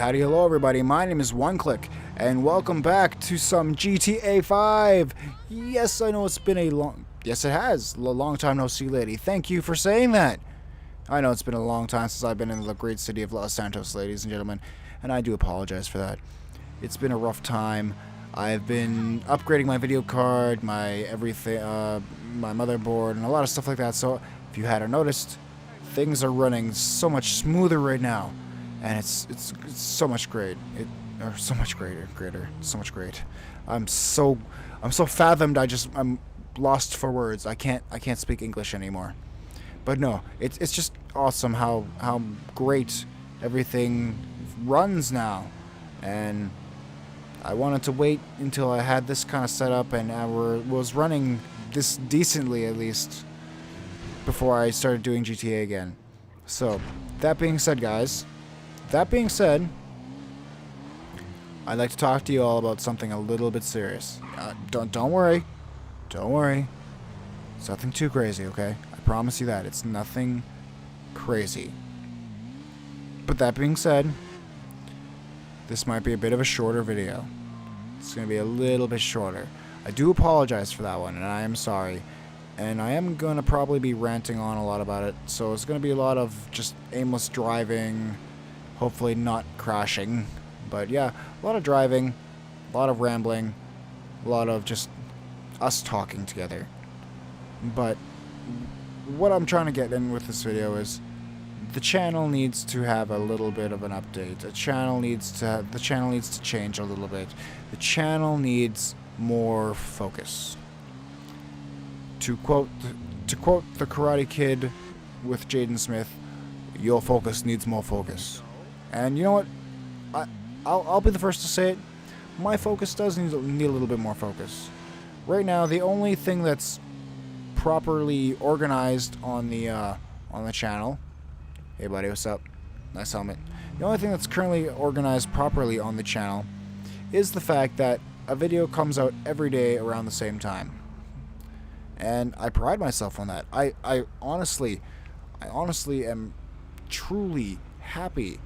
howdy, hello everybody, my name is One.Click, and welcome back to some GTA 5. Yes, I know it's been a yes it has, a long time no see, lady. Thank you for saying that. I know it's been a long time since I've been in the great city of Los Santos, ladies and gentlemen, and I do apologize for that. It's been a rough time. I've been upgrading my video card, my everything, my motherboard, and a lot of stuff like that, so if you hadn't noticed, things are running so much smoother right now. And it's so much great. So much greater. So much great. I'm so fathomed. I'm lost for words. I can't speak English anymore. But no, it's just awesome how great everything runs now. And I wanted to wait until I had this kind of setup and I was running this decently at least before I started doing GTA again. So that being said, guys. That being said, I'd like to talk to you all about something a little bit serious. Don't worry. Don't worry. It's nothing too crazy, okay? I promise you that. It's nothing crazy. But that being said, this might be a bit of a shorter video. It's going to be a little bit shorter. I do apologize for that one, and I am sorry. And I am going to probably be ranting on a lot about it, so it's going to be a lot of just aimless driving. Hopefully not crashing, but yeah, a lot of driving, a lot of rambling, a lot of just us talking together. But what I'm trying to get in with this video is the channel needs to have a little bit of an update. The channel needs to change a little bit. The channel needs more focus. To quote the Karate Kid with Jaden Smith, your focus needs more focus. And you know what? I'll be the first to say it. My focus does need a little bit more focus. Right now, the only thing that's properly organized on the channel. Hey, buddy, what's up? Nice helmet. The only thing that's currently organized properly on the channel is the fact that a video comes out every day around the same time. And I pride myself on that. I honestly am truly happy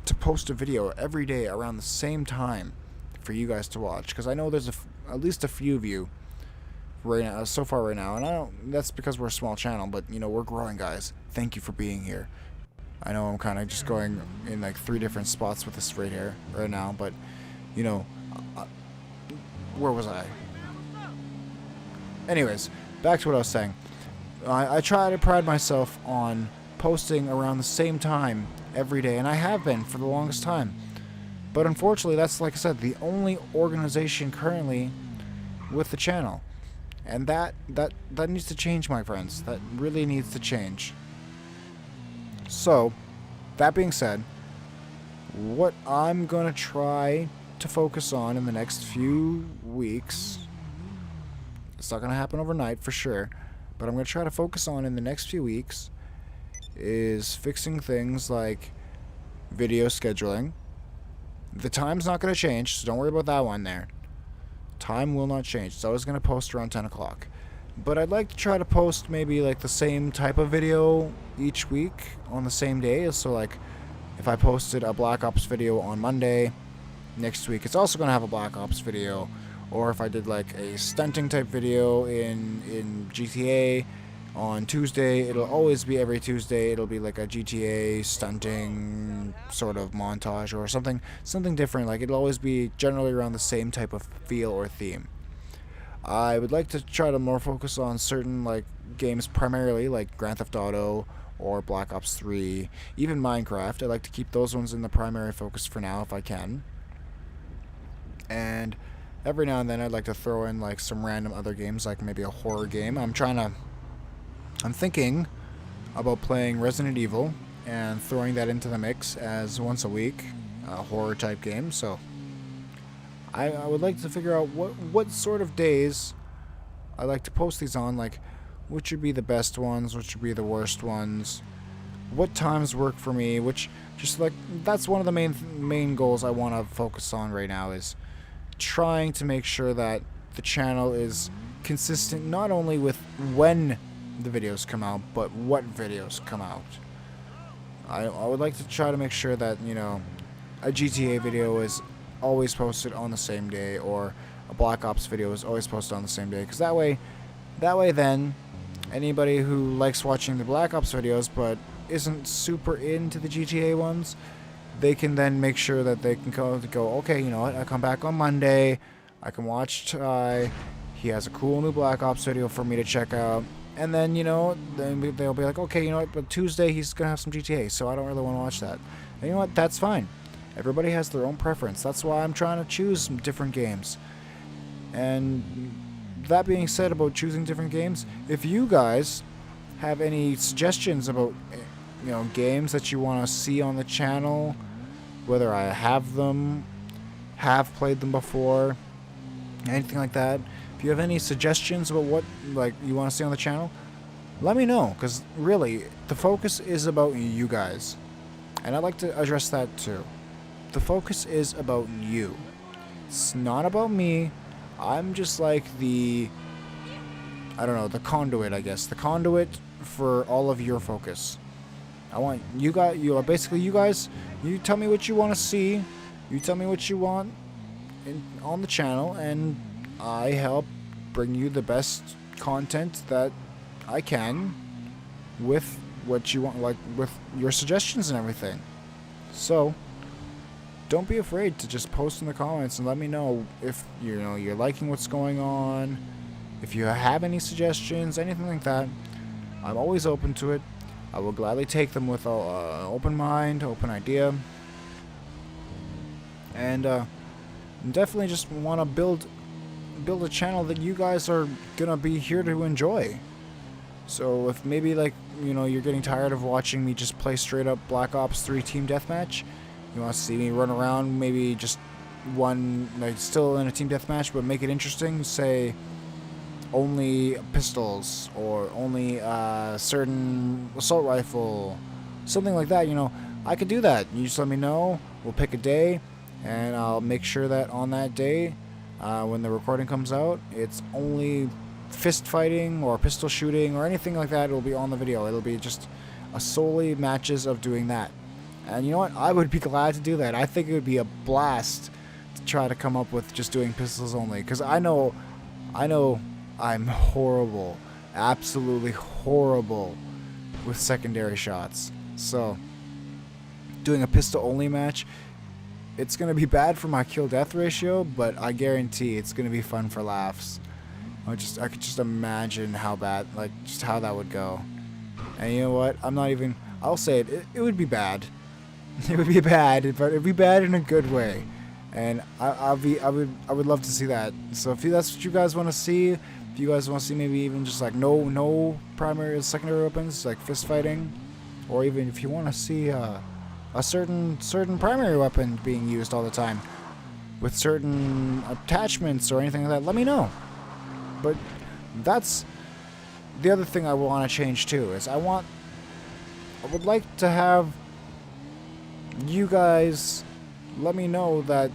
to post a video every day around the same time for you guys to watch, because I know there's at least a few of you right now, so far right now, and I don't. That's because we're a small channel, but you know we're growing, guys. Thank you for being here. I know I'm kind of just going in like 3 different spots with this right here right now, but you know, where was I? Anyways, back to what I was saying. I try to pride myself on posting around the same time every day, and I have been for the longest time. But unfortunately, that's, like I said, the only organization currently with the channel. And that needs to change, my friends. That really needs to change. So, that being said, what I'm going to try to focus on in the next few weeks, it's not going to happen overnight for sure, but I'm going to try to focus on in the next few weeks is fixing things like video scheduling. The time's not going to change, so don't worry about that one there. Time will not change. It's always going to post around 10 o'clock. But I'd like to try to post maybe like the same type of video each week on the same day. So like if I posted a Black Ops video on Monday, next week it's also going to have a Black Ops video. Or if I did like a stunting type video in GTA on Tuesday, it'll always be every Tuesday. It'll be like a GTA stunting sort of montage or something different. Like it'll always be generally around the same type of feel or theme. I would like to try to more focus on certain like games primarily, like Grand Theft Auto or Black Ops 3, even Minecraft. I'd like to keep those ones in the primary focus for now if I can. And every now and then I'd like to throw in like some random other games, like maybe a horror game. I'm thinking about playing Resident Evil and throwing that into the mix as once a week, a horror type game. So I would like to figure out what sort of days I like to post these on, like which would be the best ones, which would be the worst ones, what times work for me, which just like that's one of the main goals I want to focus on right now is trying to make sure that the channel is consistent not only with when the videos come out, but what videos come out. I would like to try to make sure that, you know, a GTA video is always posted on the same day, or a Black Ops video is always posted on the same day, because that way then anybody who likes watching the Black Ops videos but isn't super into the GTA ones, they can then make sure that they can go, okay, you know what, I come back on Monday, I can watch Ty, he has a cool new Black Ops video for me to check out, and then, you know, then they'll be like, okay, you know what, but Tuesday he's going to have some GTA, so I don't really want to watch that. And you know what, that's fine. Everybody has their own preference. That's why I'm trying to choose some different games. And that being said about choosing different games, if you guys have any suggestions about, you know, games that you want to see on the channel, whether I have played them before, anything like that, if you have any suggestions about what like you want to see on the channel, let me know, because really the focus is about you guys, and I'd like to address that too. The focus is about you. It's not about me. I'm just like the, I don't know, the conduit, I guess. The conduit for all of your focus. I want you guys, basically you guys, you tell me what you want to see. You tell me what you want on the channel, and I help bring you the best content that I can with what you want, like with your suggestions and everything. So don't be afraid to just post in the comments and let me know if you're liking what's going on, if you have any suggestions, anything like that. I'm always open to it. I will gladly take them with an open mind, open idea, and definitely just want to build a channel that you guys are gonna be here to enjoy. So if maybe, like, you know, you're getting tired of watching me just play straight up Black Ops 3 team deathmatch, you want to see me run around, maybe just one, like, still in a team deathmatch, but make it interesting, say only pistols, or only certain assault rifle, something like that, you know, I could do that. You just let me know, we'll pick a day, and I'll make sure that on that day, when the recording comes out, it's only fist fighting or pistol shooting or anything like that. It'll be on the video. It'll be just solely matches of doing that. And you know what? I would be glad to do that. I think it would be a blast to try to come up with just doing pistols only, because I know I'm horrible, absolutely horrible with secondary shots. So doing a pistol only match, it's going to be bad for my kill death ratio, but I guarantee it's going to be fun for laughs. I could just imagine how bad, like, just how that would go. And you know what? I'll say it. It would be bad. It would be bad, but it'd be bad in a good way. And I would love to see that. So if that's what you guys want to see, if you guys want to see maybe even just like no primary or secondary weapons, like fist fighting, or even if you want to see a certain primary weapon being used all the time with certain attachments or anything like that, let me know. But that's the other thing I want to change too, is I would like to have you guys let me know that,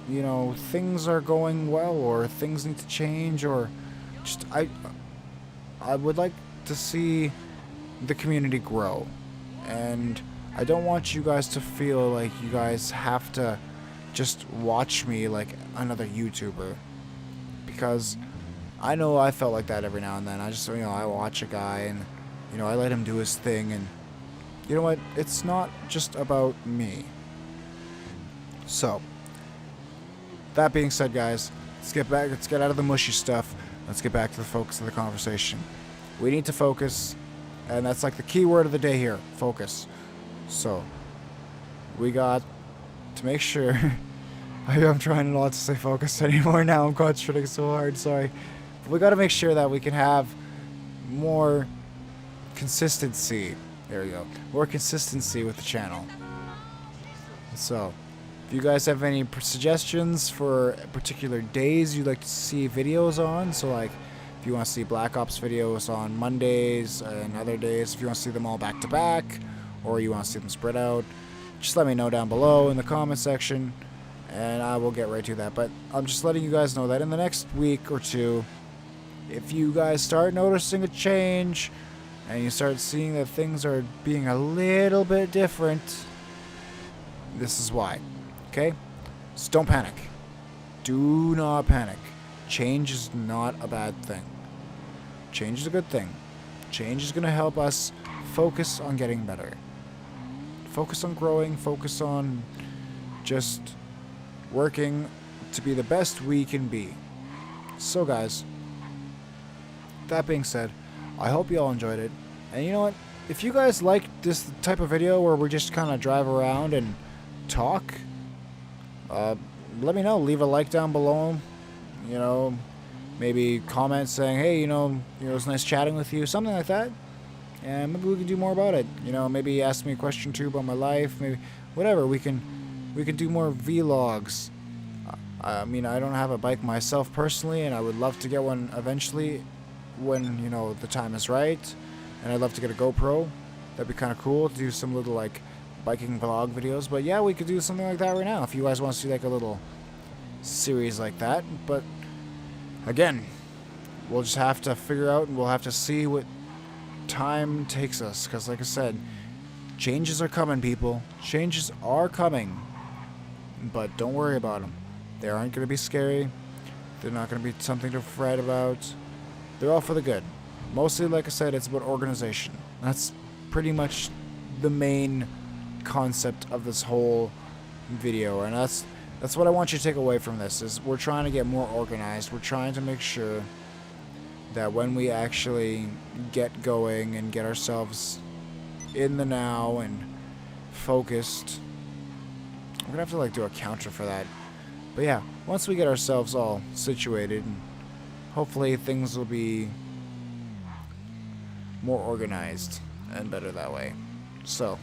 you know, things are going well, or things need to change, or just I would like to see the community grow. And I don't want you guys to feel like you guys have to just watch me like another YouTuber, because I know I felt like that every now and then. I watch a guy and, you know, I let him do his thing, and you know what? It's not just about me. So, that being said, guys, let's get out of the mushy stuff. Let's get back to the focus of the conversation. We need to focus, and that's like the key word of the day here, focus. So, we got to make sure, I'm trying not to say focus anymore now, I'm concentrating so hard, sorry. But we got to make sure that we can have more consistency. There we go. More consistency with the channel. So, if you guys have any suggestions for particular days you'd like to see videos on, so like if you want to see Black Ops videos on Mondays and other days, if you want to see them all back to back, or you want to see them spread out, just let me know down below in the comment section, and I will get right to that. But I'm just letting you guys know that in the next week or two, if you guys start noticing a change, and you start seeing that things are being a little bit different, this is why. Okay? So don't panic. Do not panic. Change is not a bad thing. Change is a good thing. Change is going to help us focus on getting better. Focus on growing. Focus on just working to be the best we can be. So guys, that being said, I hope you all enjoyed it. And you know what? If you guys like this type of video where we just kind of drive around and talk, let me know. Leave a like down below. You know, maybe comment saying, hey, it was nice chatting with you, something like that. And maybe we can do more about it. Maybe ask me a question too about my life, maybe whatever. We can do more vlogs. I mean, I don't have a bike myself personally, and I would love to get one eventually when, the time is right. And I'd love to get a GoPro. That'd be kind of cool to do some little, like, biking vlog videos. But yeah, we could do something like that right now if you guys want to see, like, a little series like that. But again, we'll just have to figure out, and we'll have to see what time takes us. Because like I said, changes are coming, people. Changes are coming. But don't worry about them. They aren't going to be scary. They're not going to be something to fret about. They're all for the good. Mostly, like I said, it's about organization. That's pretty much the main concept of this whole video. And that's what I want you to take away from this, is we're trying to get more organized. We're trying to make sure that when we actually get going and get ourselves in the now and focused, we're gonna have to like do a counter for that. But yeah, once we get ourselves all situated, hopefully things will be more organized and better that way. So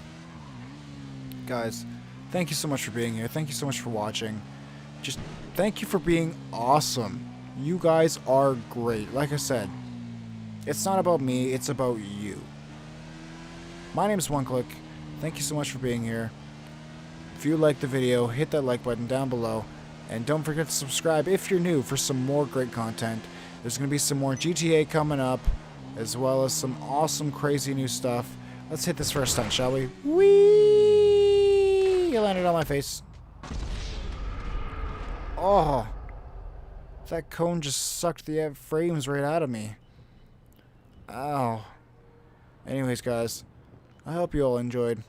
guys, thank you so much for being here. Thank you so much for watching. Just thank you for being awesome. You guys are great. Like I said, it's not about me, it's about you. My name is One.Click. Thank you so much for being here. If you liked the video, hit that like button down below. And don't forget to subscribe if you're new for some more great content. There's going to be some more GTA coming up, as well as some awesome, crazy new stuff. Let's hit this first stunt, shall we? Whee! You landed on my face. Oh, that cone just sucked the frames right out of me. Ow. Anyways, guys, I hope you all enjoyed.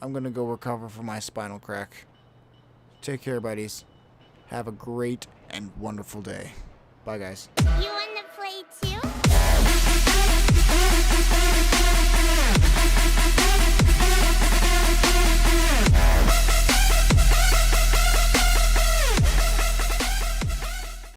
I'm going to go recover from my spinal crack. Take care, buddies. Have a great and wonderful day. Bye, guys. You wanna play too?